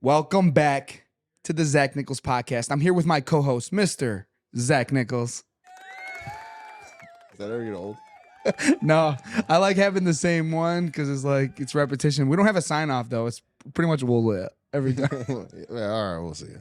Welcome back to the Zach Nichols podcast. I'm here with my co-host, Mr. Zach Nichols. Is that ever get old? No, I like having the same one because it's repetition. We don't have a sign off though. It's pretty much we'll every time. Yeah, all right, we'll see.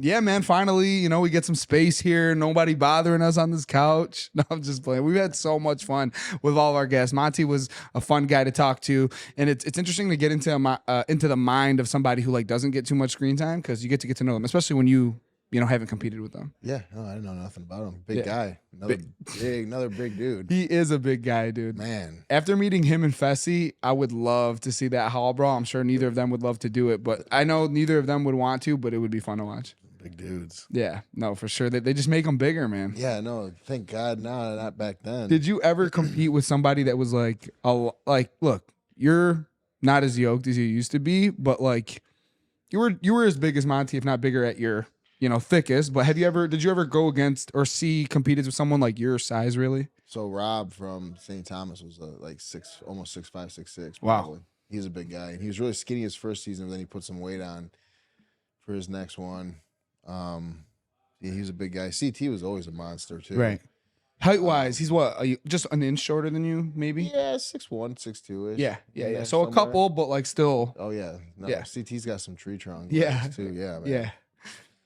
Yeah, man. Finally, we get some space here. Nobody bothering us on this couch. No, I'm just playing. We've had so much fun with all of our guests. Monty was a fun guy to talk to, and it's interesting to get into the mind of somebody who doesn't get too much screen time because you get to know them, especially when you haven't competed with them. Yeah, no, I didn't know nothing about him. Big guy, another big dude. He is a big guy, dude. Man, after meeting him and Fessy, I would love to see that hall brawl. I'm sure neither of them would love to do it, but I know neither of them would want to. But it would be fun to watch. Big dudes. Yeah, no, for sure. They just make them bigger, man. Yeah, no, thank God, no, not back then. Did you ever compete with somebody that was look, you're not as yoked as you used to be, but you were as big as Monty, if not bigger at your thickest, but did you ever go against or competed with someone like your size, really? So Rob from St. Thomas was almost 6'5", 6'6". Wow. He's a big guy. And he was really skinny his first season, but then he put some weight on for his next one. Yeah, he was a big guy. CT was always a monster too. Right. Height-wise, he's what? Are you just an inch shorter than you, maybe? Yeah, 6'1", 6'2". Yeah. So somewhere. a couple, but still. Oh yeah. No, Yeah. CT's got some tree trunk. Yeah. Too. Yeah, man. Yeah.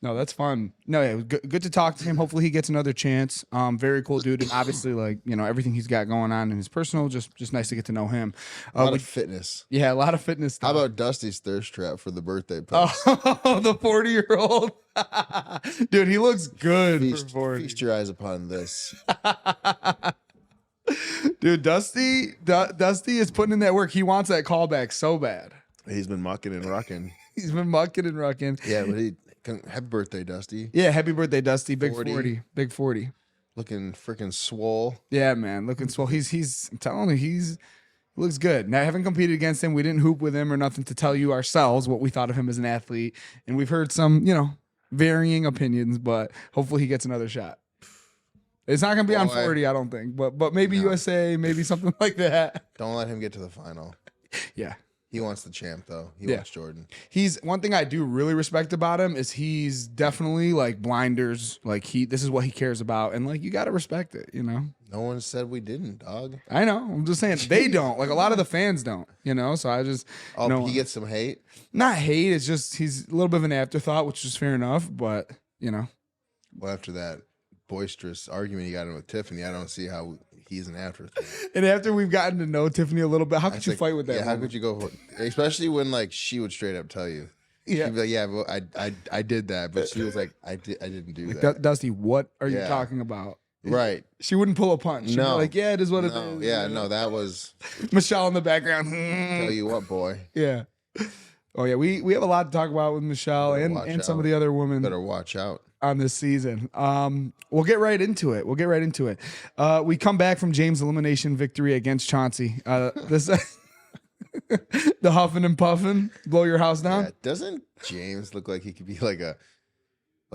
No, that's fun. No, yeah, it was good to talk to him. Hopefully he gets another chance. Very cool dude. And obviously, everything he's got going on in his personal, just nice to get to know him. A lot of fitness. Yeah, a lot of fitness stuff. How about Dusty's thirst trap for the birthday post? Oh, the 40-year-old. Dude, he looks good Feast, for 40. feast your eyes upon this. Dude, Dusty is putting in that work. He wants that callback so bad. He's been mucking and rucking. He's been mucking and rucking. Yeah, but happy birthday, Dusty. Yeah, happy birthday, Dusty. Big 40. Big 40. Looking freaking swole. Yeah, man. Looking swole. I'm telling you, he looks good. Now, I haven't competed against him. We didn't hoop with him or nothing to tell you ourselves what we thought of him as an athlete. And we've heard some, varying opinions, but hopefully he gets another shot. It's not going to be on 40, I don't think. But maybe USA, maybe something like that. Don't let him get to the final. Yeah. He wants the champ, though. He wants Jordan. He's one thing I do really respect about him is he's definitely blinders. This is what he cares about, and you got to respect it. No one said we didn't, dog. I know. I'm just saying they don't. A lot of the fans don't. So I just. He gets some hate. Not hate. It's just he's a little bit of an afterthought, which is fair enough. But Well, after that boisterous argument you got in with Tiffany, I don't see how he's an afterthought. And after we've gotten to know Tiffany a little bit, how could you fight with that? Yeah, how could you go especially when she would straight up tell you. Yeah. She'd be like, yeah, well, I did that, but she was like, I didn't do that. Dusty, what are you talking about? Right. She wouldn't pull a punch. She'd be like, yeah, it is what it is. Yeah, no, that was Michelle in the background. Tell you what, boy. Yeah. Oh yeah, we have a lot to talk about with Michelle and some of the other women. Better watch out on this season. We'll get right into it. We come back from James' elimination victory against Chauncey. This the huffing and puffing, blow your house down. Yeah, doesn't James look like he could be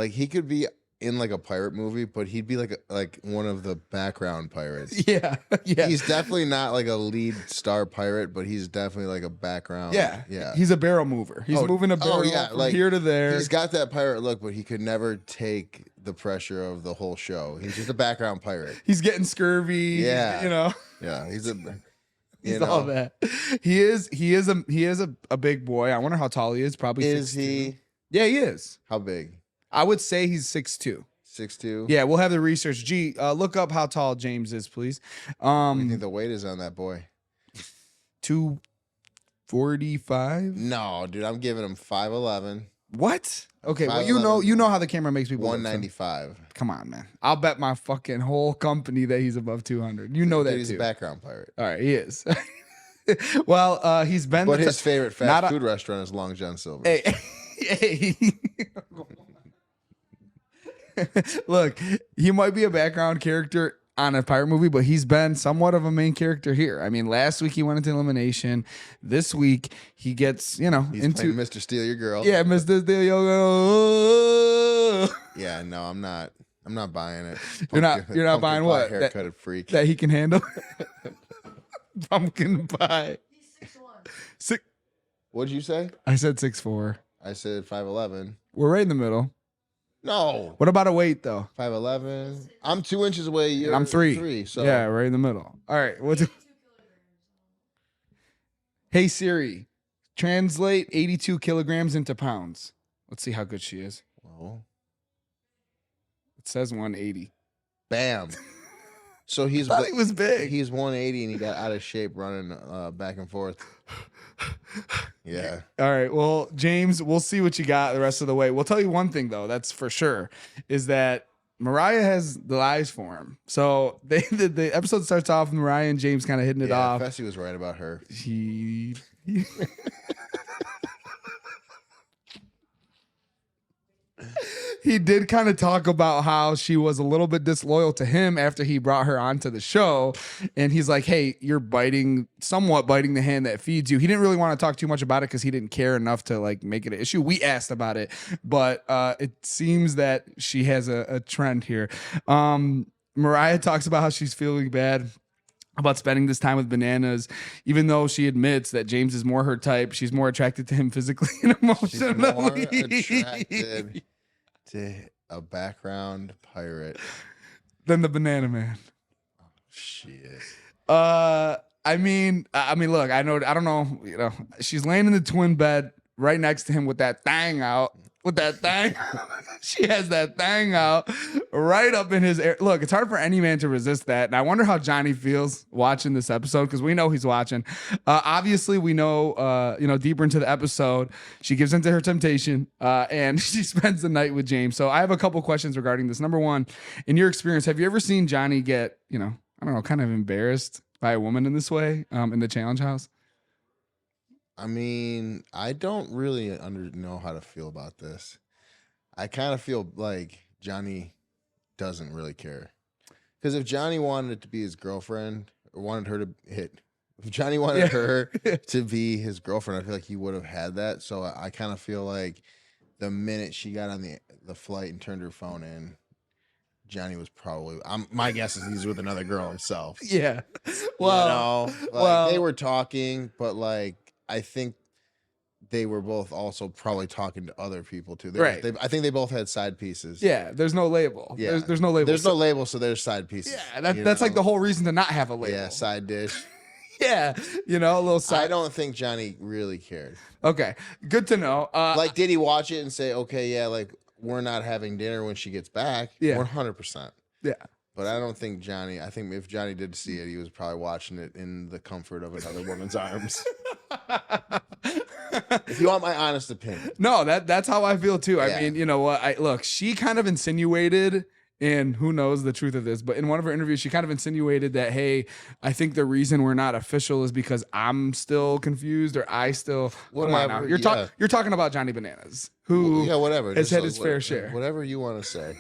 he could be in a pirate movie, but he'd be like one of the background pirates. Yeah. He's definitely not a lead star pirate, but he's definitely a background. Yeah. He's a barrel mover. He's moving a barrel from here to there. He's got that pirate look, but he could never take the pressure of the whole show. He's just a background pirate. He's getting scurvy. Yeah. Yeah. He's all that. He is a big boy. I wonder how tall he is. Probably 6'2". Is he? Yeah, he is. How big? I would say he's 6'2". 6'2"? Yeah, we'll have the research. G, look up how tall James is, please. What do you think the weight is on that boy? 245? No, dude, I'm giving him 5'11". What? Okay, well, you know how the camera makes people 195. Come on, man. I'll bet my fucking whole company that he's above 200. You know that he's too. A background pirate. All right, he is. Well, he's been. But his favorite fast food restaurant is Long John Silver's. Hey. Look, he might be a background character on a pirate movie, but he's been somewhat of a main character here. I mean, last week he went into elimination. This week he gets, he's into Mr. Steal Your Girl. Yeah, Mr. Steal Your Girl. Yeah, no, I'm not buying it. You're not buying what? Haircutted freak that he can handle. Pumpkin pie. He's 6'1". What'd you say? I said 6'4". I said 5'11". We're right in the middle. No. What about a weight though? 5'11". I'm 2 inches away. You're And I'm 3. So Yeah, right in the middle. All right. Hey Siri, translate 82 kilograms into pounds. Let's see how good she is. Well, It says 180. bam. So I thought he was big. He's 180 and he got out of shape running back and forth. Yeah. All right. Well, James, we'll see what you got the rest of the way. We'll tell you one thing though, that's for sure, is that Mariah has the eyes for him. So the episode starts off with Mariah and James kind of hitting it off. Fessy was right about her. He he did kind of talk about how she was a little bit disloyal to him after he brought her onto the show. And he's like, hey, you're somewhat biting the hand that feeds you. He didn't really want to talk too much about it because he didn't care enough to like make it an issue. We asked about it, but it seems that she has a trend here. Mariah talks about how she's feeling bad about spending this time with Bananas, even though she admits that James is more her type. She's more attracted to him physically and emotionally. She's more attracted to a background pirate than the Banana Man. Oh, shit. I mean, look, I don't know, she's laying in the twin bed right next to him with that thing out. She has that thing out right up in his air. Look, it's hard for any man to resist that. And I wonder how Johnny feels watching this episode because we know he's watching. Obviously, we know, deeper into the episode, she gives into her temptation and she spends the night with James. So I have a couple questions regarding this. Number one, in your experience, have you ever seen Johnny get, kind of embarrassed by a woman in this way in the challenge house? I mean, I don't really know how to feel about this. I kind of feel like Johnny doesn't really care. Because if Johnny wanted it to be his girlfriend, or wanted her to hit, if Johnny wanted her to be his girlfriend, I feel like he would have had that. So I kind of feel like the minute she got on the flight and turned her phone in, Johnny was probably, my guess is he's with another girl himself. Yeah. Well, they were talking, but like, I think they were both also probably talking to other people too. Right. I think they both had side pieces. Yeah. There's no label. Yeah. There's no label. There's no label, so there's side pieces. Yeah. That's like the whole reason to not have a label. Yeah. Side dish. Yeah. A little side. I don't think Johnny really cared. Okay. Good to know. Did he watch it and say, okay, yeah, like we're not having dinner when she gets back? Yeah. 100%. Yeah. But I don't think Johnny, I think if Johnny did see it, he was probably watching it in the comfort of another woman's arms. If you want my honest opinion. No, that's how I feel too. Yeah. I mean, you know what? Look, she kind of insinuated, and who knows the truth of this, but in one of her interviews, she kind of insinuated that, hey, I think the reason we're not official is because I'm still confused or I still. Come on now. You're talking about Johnny Bananas, who whatever. has had his fair share. Whatever you want to say.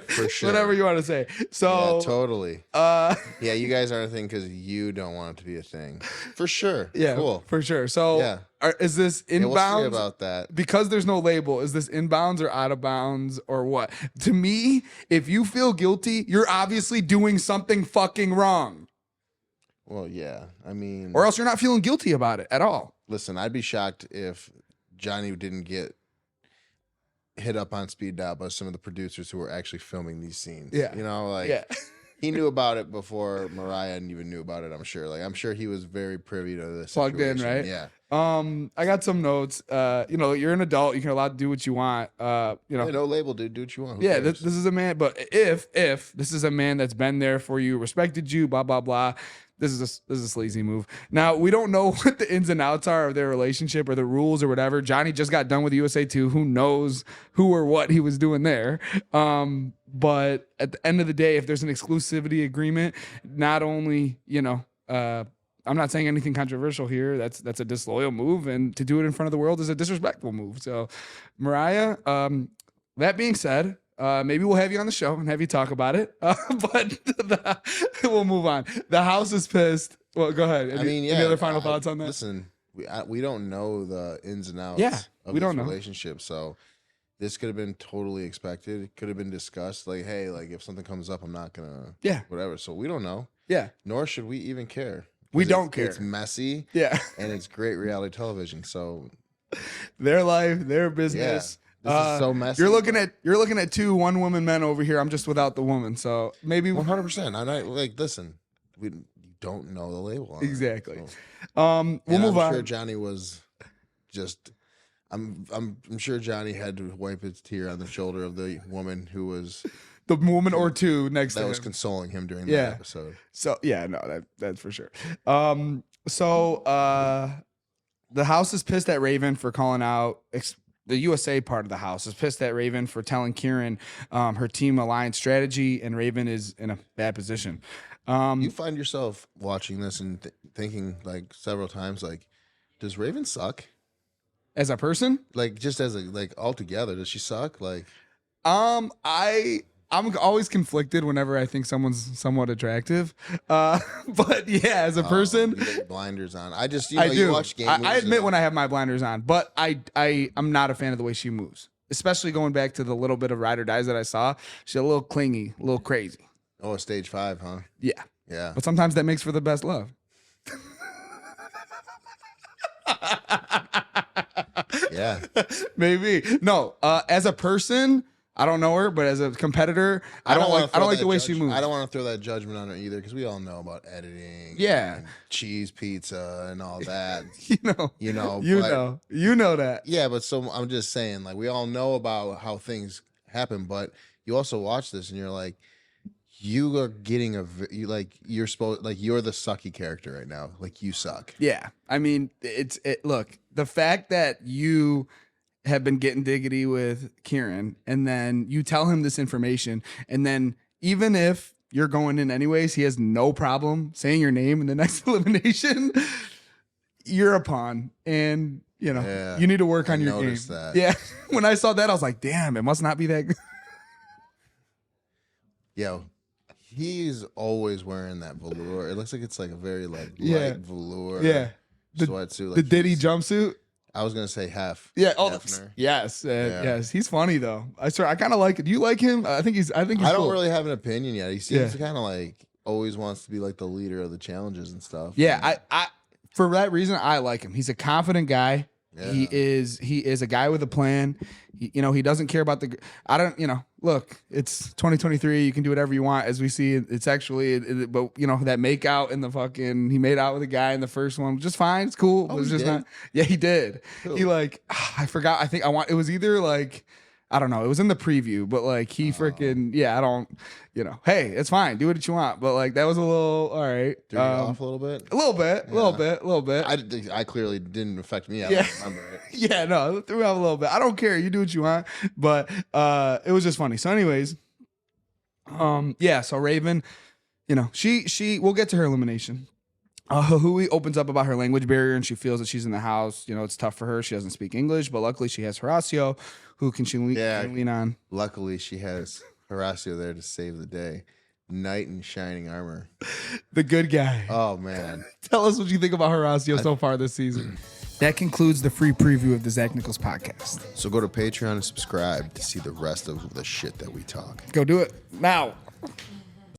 For sure. Whatever you want to say. So yeah, totally. Yeah, you guys aren't a thing because you don't want it to be a thing. For sure. Yeah, cool. For sure. So yeah. Is this inbounds? We'll see about that. Because there's no label, is this inbounds or out of bounds or what? To me, if you feel guilty, you're obviously doing something fucking wrong. Well, yeah. I mean, or else you're not feeling guilty about it at all. Listen, I'd be shocked if Johnny didn't get hit up on speed dial by some of the producers who were actually filming these scenes. Yeah. He knew about it before Mariah even knew about it, I'm sure. I'm sure he was very privy to this. Plugged in, right? Yeah. I got some notes. You're an adult, you can allowed to do what you want. No label, dude. Do what you want. This is a man, but if this is a man that's been there for you, respected you, blah, blah, blah. This is a sleazy move. Now, we don't know what the ins and outs are of their relationship or the rules or whatever. Johnny just got done with USA 2. Who knows who or what he was doing there? But at the end of the day, if there's an exclusivity agreement, not only, I'm not saying anything controversial here. That's a disloyal move, and to do it in front of the world is a disrespectful move. So, Mariah, that being said, maybe we'll have you on the show and have you talk about it. But we'll move on. The house is pissed. Well, go ahead. Any other final thoughts on that? Listen, we don't know the ins and outs of this relationship. So this could have been totally expected. It could have been discussed. Like, hey, like if something comes up, I'm not gonna whatever. So we don't know. Yeah. Nor should we even care. We don't care. It's messy. Yeah. And it's great reality television. So Their life, their business. This is so messy. You're looking at two one-woman men over here. I'm just without the woman. So maybe 100%. I'm not listen. We don't know the label on exactly. It, so. We'll move on. I'm sure Johnny was just. I'm sure Johnny had to wipe his tear on the shoulder of the woman who was the woman or two next to that him. was consoling him during that episode. So that's for sure. The house is pissed at Raven for calling out. The USA part of the house is pissed at Raven for telling Kieran her team alliance strategy, and Raven is in a bad position. You find yourself watching this and thinking like several times, like, does Raven suck? As a person? Like, just as altogether, does she suck? Like, I'm always conflicted whenever I think someone's somewhat attractive. But yeah, as a person, you get blinders on. I just, I do. You watch game movies, I admit when I have my blinders on, but I'm not a fan of the way she moves, especially going back to the little bit of Ride or Dies that I saw. She's a little clingy, a little crazy. Oh, stage 5, huh? Yeah. Yeah. But sometimes that makes for the best love. Yeah. Maybe. No, as a person, I don't know her, but as a competitor, I don't like the way she moves. I don't want to throw that judgment on her either, because we all know about editing. Yeah. And cheese pizza and all that. You know that. Yeah, but so I'm just saying, like, we all know about how things happen, but you also watch this and you're like, you are getting you're supposed, like, you're the sucky character right now. Like, you suck. Yeah. I mean, look, the fact that you have been getting diggity with Kieran and then you tell him this information, and then even if you're going in anyways, he has no problem saying your name in the next elimination, you're a pawn, and you need to work on your game. That. Yeah. When I saw that, I was like, damn, it must not be that good. Yo, he's always wearing that velour. It looks like it's like a very light velour sweatsuit. Like, the Diddy jumpsuit. I was gonna say half. Yeah. Oh, yes. Yes. He's funny though. I swear. I kind of like it. Do you like him? I think he's. I don't cool. Really have an opinion yet. He seems to kind of like always wants to be like the leader of the challenges and stuff. Yeah. I for that reason, I like him. He's a confident guy. Yeah. He is a guy with a plan. He doesn't care about look, it's 2023. You can do whatever you want, as we see. It's actually, but that make out in he made out with a guy in the first one, just fine. It's cool. Oh, it was just not. Yeah, he did. Cool. He I forgot. I think it was either like, I don't know. It was in the preview, but like he freaking, I don't, hey, it's fine. Do what you want. But like, that was a little, all right. Threw you off a little bit? A little bit. I clearly didn't affect me. I don't remember it. Yeah, no, it threw me off a little bit. I don't care. You do what you want. But it was just funny. So anyways, so Raven, we'll get to her elimination. Hui opens up about her language barrier, and she feels that she's in the house. It's tough for her. She doesn't speak English, but luckily she has Horacio, who can lean on. Luckily she has Horacio there to save the day. Knight in shining armor. The good guy. Oh, man. Tell us what you think about Horacio so far this season. That concludes the free preview of the Zach Nichols podcast. So go to Patreon and subscribe to see the rest of the shit that we talk. Go do it now.